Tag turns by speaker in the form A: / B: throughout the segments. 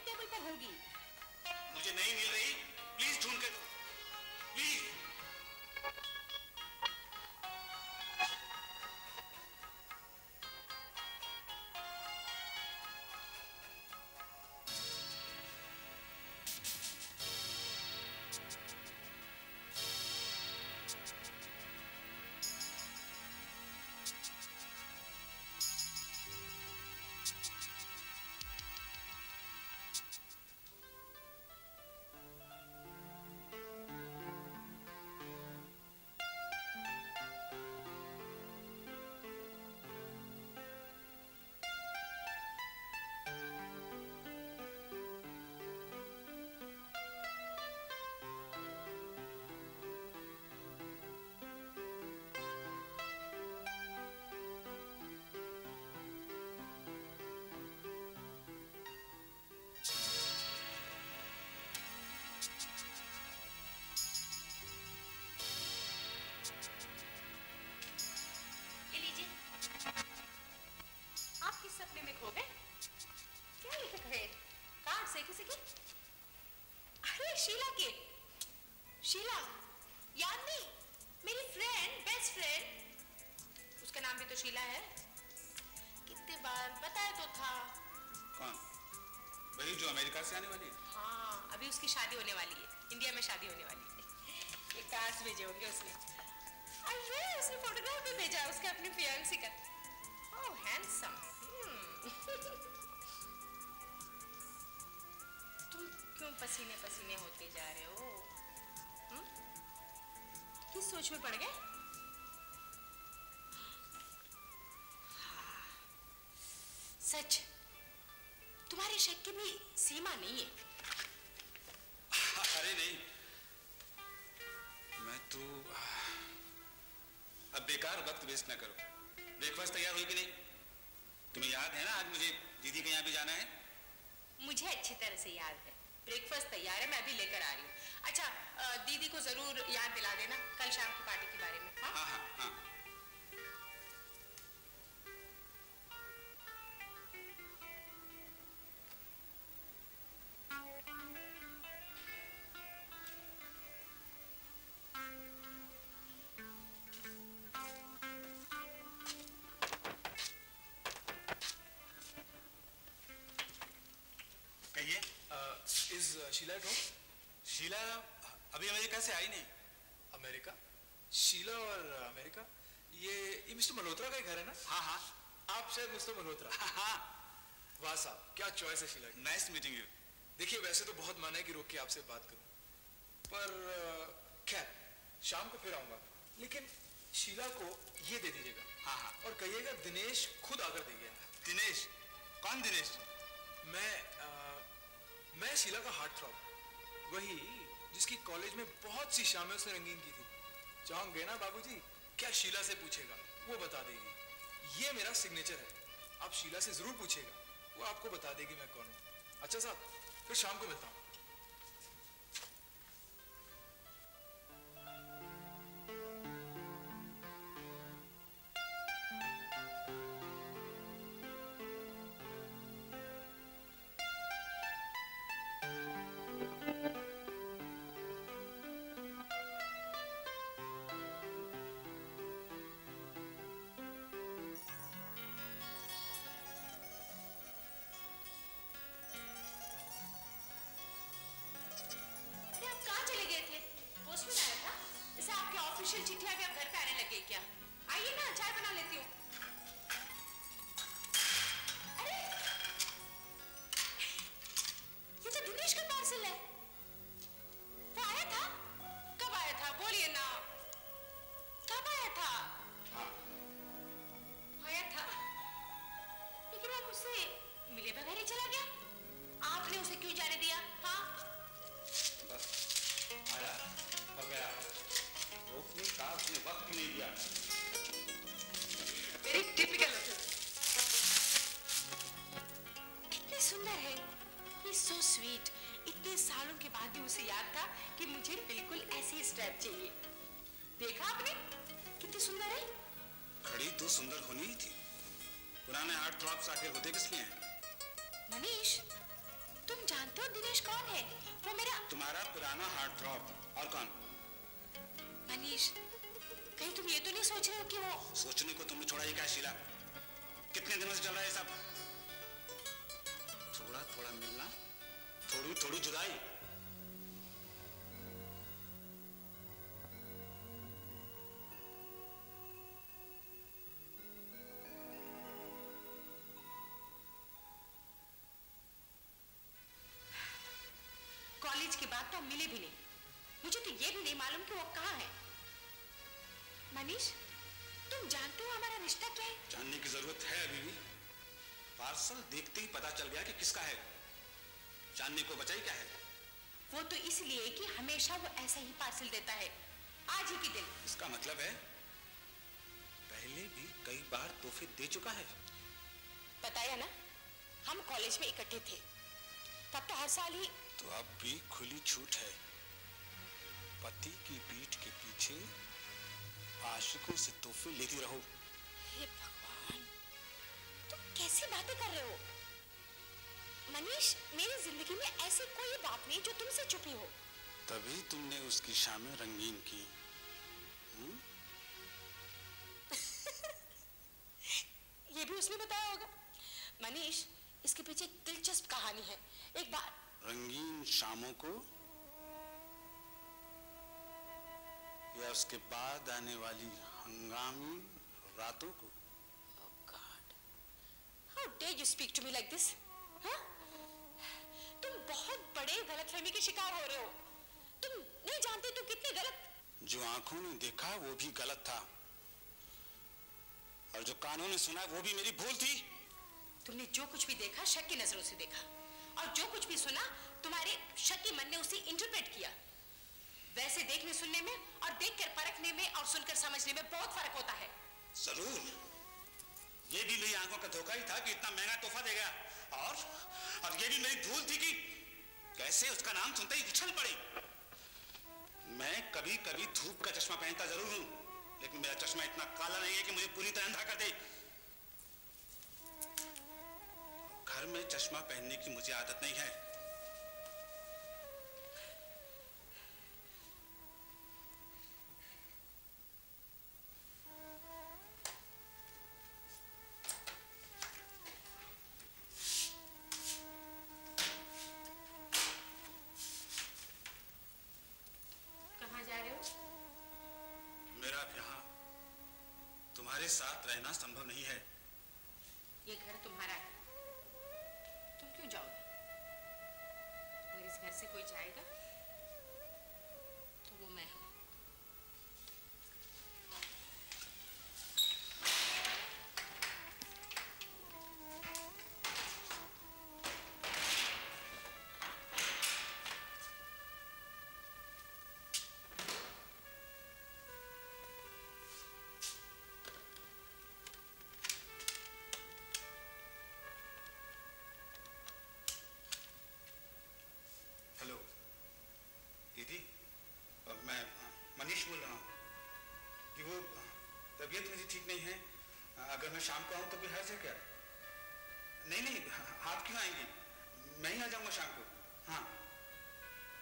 A: Table पर होगी।
B: मुझे नहीं मिल रही, प्लीज ढूंढ के दो, प्लीज।
A: सपने में खो गए? क्या लिखे थे? कार्ड से किसी की? अरे शीला के। शीला याद नहीं? मेरी फ्रेंड, बेस्ट फ्रेंड। उसका नाम भी तो शीला है। कितने बार बताया तो था।
B: कौन? वही जो अमेरिका से आने वाली है?
A: हाँ, अभी उसकी शादी होने वाली है। इंडिया में शादी होने वाली है। ये कार्ड्स भेजे होंगे उसने। अरे उसने फोटोग्राफ भी भेजा उसके अपनी फियांसी का। ओह हैंडसम। तुम क्यों पसीने पसीने होते जा रहे हो? किस सोच में पड़ गए? हाँ, सच तुम्हारे शक की भी सीमा नहीं है।
B: अरे नहीं, मैं तो अब बेकार वक्त वेस्ट ना करो। ब्रेकफास्ट तैयार हुई कि नहीं? तुम्हें याद है ना आज मुझे दीदी के यहाँ भी जाना है?
A: मुझे अच्छी तरह से याद है। ब्रेकफास्ट तैयार है, मैं अभी लेकर आ रही हूँ। अच्छा, दीदी को जरूर याद दिला देना कल शाम की पार्टी के बारे में। हाँ
B: हाँ हाँ हाँ।
C: शीला कौन?
B: शीला अभी अमेरिका से आई नहीं।
C: अमेरिका? शीला और अमेरिका? ये मिस्टर मल्होत्रा का ही घर है ना?
B: हाँ हाँ।
C: आप शायद मिस्टर मल्होत्रा।
B: हाँ।
C: वाह साहब, क्या चॉइस है शीला की।
B: Nice meeting you.
C: देखिए वैसे तो बहुत मन है कि रोक के आपसे बात करूं, पर खैर शाम को फिर आऊंगा। लेकिन शीला को ये दे दीजिएगा।
B: हाँ हाँ।
C: और कहिएगा दिनेश खुद आकर दे गया।
B: दिनेश? कौन दिनेश?
C: मैं शीला का हार्ट थ्रॉब, वही जिसकी कॉलेज में बहुत सी शामें उसने रंगीन की थी। चाहोगे ना बाबूजी, क्या शीला से पूछेगा, वो बता देगी। ये मेरा सिग्नेचर है। आप शीला से जरूर पूछेगा, वो आपको बता देगी मैं कौन हूं। अच्छा साहब, फिर शाम को मिलता हूं।
A: चिट्ठियां भी अब घर पे आने लगे क्या? आइए ना, चाय बना लेती हूँ। अरे ये तो दिनेश का पार्सल है। वो आया था? कब आया था? बोलिए ना, कब आया था?
B: हाँ
A: आया था, लेकिन वो मुझसे मिले बगैर ही चला गया। आपने उसे क्यों जाने दिया? हाँ
B: बस आया और गया। उसने कहा उसने वक्त नहीं दिया।
A: Very typical. कितनी सुंदर है, He's so sweet। इतने सालों के बाद भी उसे याद था कि मुझे बिल्कुल ऐसी स्ट्रैप चाहिए। देखा आपने कितनी सुंदर है?
B: घड़ी तो सुंदर होनी ही थी। पुराने हार्ट थ्रॉब्स आखिर होते किस लिए हैं?
A: मनीष, तुम जानते वो दिनेश कौन है? वो मेरा
B: तुम्हारा पुराना हार्ट थ्रॉब। और कौन?
A: मनीष, कहीं तुम ये तो नहीं सोच रहे हो कि वो...
B: सोचने को तुमने छोड़ा ही क्या शीला? कितने दिनों से चल रहा है सब? थोड़ा थोड़ा मिलना, थोड़ी थोड़ी जुदाई।
A: कॉलेज के बाद तो हम मिले भी नहीं। मुझे तो ये भी नहीं मालूम कि वो कहाँ है। मनीष, तुम जानते हो हमारा रिश्ता क्या है?
B: जानने की जरूरत है अभी भी? पार्सल देखते ही पता चल गया कि किसका है। जानने को बचा ही क्या है?
A: वो तो इसलिए कि हमेशा वो ऐसा ही पार्सल देता है, आज ही के दिन।
B: इसका मतलब है पहले भी कई बार तोहफे दे चुका है।
A: बताया ना, हम कॉलेज में इकट्ठे थे, तब तो हर साल ही।
B: तो अब भी खुली छूट है। पति की पीठ के पीछे आशिकों से तोहफे लेती रहो।
A: हे भगवान, तुम कैसी बातें कर रहे हो? मनीष, मेरी जिंदगी में ऐसी कोई बात नहीं जो तुमसे छुपी हो।
B: तभी तुमने उसकी शामें रंगीन की।
A: ये भी उसने बताया होगा। मनीष, इसके पीछे एक दिलचस्प कहानी है। एक बार
B: रंगीन शामों को या उसके बाद आने वाली हंगामी रातों को?
A: Oh God, how dare you speak to me like this? हाँ? तुम बहुत बड़े गलतफहमी के शिकार हो रहे हो। तुम नहीं जानते तुम कितने गलत।
B: जो आंखों ने देखा वो भी गलत था, और जो कानों ने सुना वो भी मेरी भूल थी।
A: तुमने जो कुछ भी देखा शक की नजरों से देखा, और जो कुछ भी सुना तुम्हारे शक के मन ने उसे इंटरप्रेट किया। वैसे देखने सुनने में और देखकर परखने में और सुनकर समझने में बहुत फर्क होता है।
B: जरूर, ये भी मेरी आंखों का धोखा ही था कि इतना महंगा तोहफा देगा, और ये भी मेरी भूल थी कि कैसे उसका नाम सुनते ही उछल पड़ी। मैं कभी कभी धूप का चश्मा पहनता जरूर हूं, लेकिन मेरा चश्मा इतना काला नहीं है कि मुझे पूरी तरह अंधा कर दे। घर में चश्मा पहनने की मुझे आदत नहीं है।
A: कहाँ जा रहे हो?
B: मेरा अब यहाँ तुम्हारे साथ रहना संभव नहीं है।
A: ये घर तुम्हारा है, तुम क्यों जाओगे? अगर इस घर से कोई जाएगा तो वो मैं हूं।
B: हेलो दीदी, मैं मनीष बोल रहा हूँ कि वो तबीयत मेरी ठीक नहीं है। अगर मैं शाम को आऊँ तो कोई हर्ज है क्या? नहीं नहीं, आप क्यों आएंगी? मैं ही आ जाऊँगा शाम को। हाँ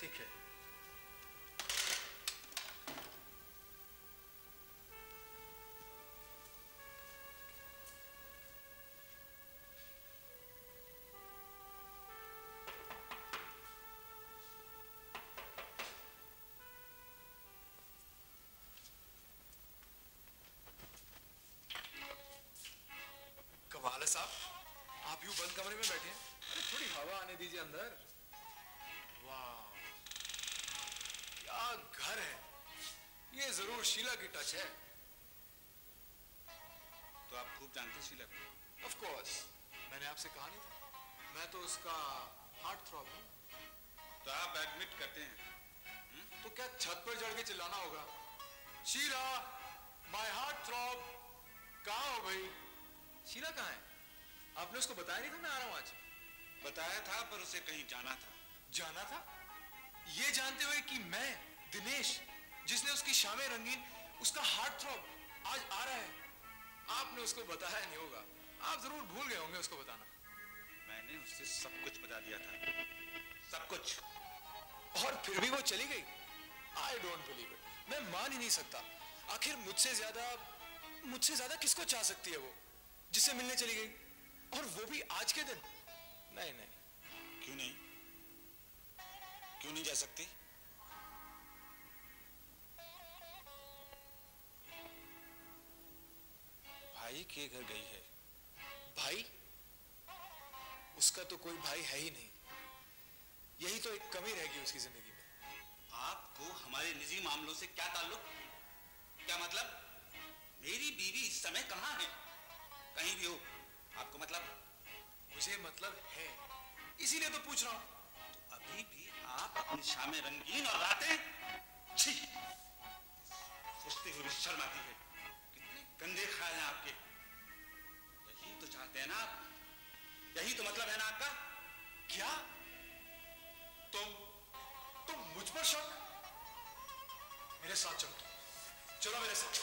B: ठीक है।
C: कमाल है साहब, आप यूं बंद कमरे में बैठे हैं। अरे थोड़ी हवा आने दीजिए अंदर। वाह, क्या घर है। ये जरूर शीला की टच है।
B: तो आप खूब जानते शीला को?
C: ऑफ कोर्स, मैंने आपसे कहा नहीं था, मैं तो उसका हार्ट थ्रॉब हूं।
B: तो आप एडमिट करते हैं?
C: तो क्या छत पर चढ़ के चिल्लाना होगा, शीला माय हार्ट थ्रॉब? कहाँ हो भाई? शीला कहाँ है? आपने उसको बताया नहीं था मैं आ रहा हूं आज?
B: बताया था, पर उसे कहीं जाना था।
C: जाना था? ये जानते हुए कि मैं दिनेश, जिसने उसकी शामें रंगीन, उसका हार्ट थ्रॉब आज आ रहा है, आपने उसको बताया नहीं होगा। आप जरूर भूल गए होंगे उसको बताना।
B: मैंने उसे सब कुछ बता दिया था, सब कुछ।
C: और फिर भी वो चली गई। आई डोंट बिलीव इट, मैं मान ही नहीं सकता। आखिर मुझसे ज्यादा किसको चाह सकती है वो, जिससे मिलने चली गई, और वो भी आज के दिन। नहीं नहीं।
B: क्यों नहीं, क्यों नहीं जा सकती? भाई के घर गई है।
C: भाई? उसका तो कोई भाई है ही नहीं। यही तो एक कमी रहेगी उसकी जिंदगी में।
B: आपको हमारे निजी मामलों से क्या ताल्लुक? क्या मतलब? मेरी बीवी इस समय कहां है? कहीं भी हो, आपको मतलब?
C: मुझे मतलब है, इसीलिए तो पूछ रहा हूं।
B: तो अभी भी आप अपनी शामें रंगीन और रातें, छी, सोचते हुए शर्म आती है। कितने गंदे ख्याल हैं आपके। यही तो चाहते हैं ना आप? यही तो मतलब है ना आपका?
C: क्या तुम मुझ पर शक? मेरे साथ चलो, चलो मेरे साथ।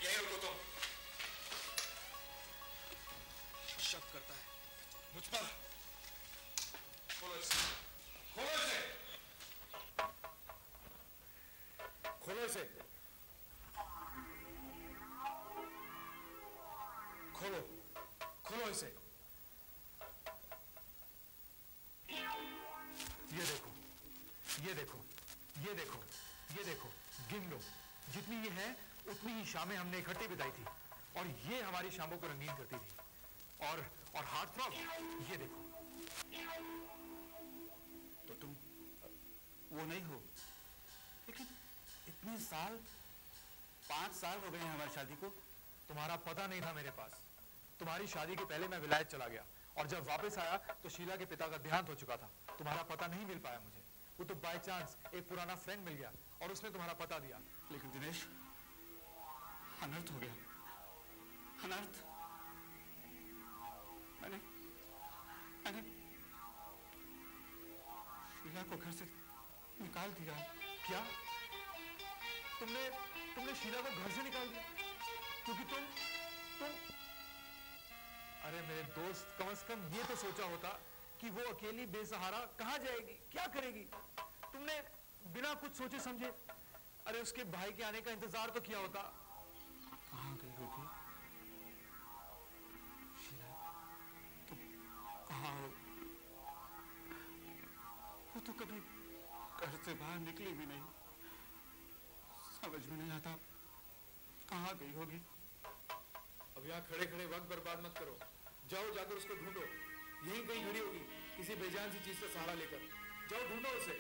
C: यही रुको तुम। शक करता है मुझ पर। खोलो इसे, खोलो इसे, खोलो इसे, खोलो, खोलो इसे।
D: ये देखो, ये देखो, ये देखो, ये देखो, गिन लो। जितनी ये है उतनी ही शामें हमने इकट्ठी बिताई थी, और ये हमारी शामों को रंगीन करती थी। और हार्ट थ्रॉब, ये देखो।
B: तो तुम वो नहीं हो? लेकिन इतने साल, 5 साल हो गए हैं हमारी शादी को।
D: तुम्हारा पता नहीं था मेरे पास। तुम्हारी शादी के पहले मैं विलायत चला गया, और जब वापस आया तो शीला के पिता का देहांत हो चुका था। तुम्हारा पता नहीं मिल पाया मुझे। वो तो बाय चांस एक पुराना फ्रेंड मिल गया और उसने तुम्हारा पता दिया।
B: लेकिन दिनेश, अनर्थ हो गया, अनर्थ। मैंने शीला को घर से निकाल दिया।
D: क्या? तुमने शीला को घर से निकाल दिया? क्योंकि तुम अरे मेरे दोस्त, कम से कम ये तो सोचा होता कि वो अकेली बेसहारा कहां जाएगी, क्या करेगी। तुमने बिना कुछ सोचे समझे अरे उसके भाई के आने का इंतजार तो किया होता।
B: कहां गई होगी शीला? तुम कहां हो? वो तो कभी घर से बाहर निकली भी नहीं। समझ में नहीं आता कहां गई होगी।
D: अब यहाँ खड़े खड़े वक्त बर्बाद मत करो, जाओ जाकर उसको ढूंढो। यहीं कहीं खड़ी होगी किसी बेजान सी चीज का सहारा लेकर। जाओ ढूंढो उसे।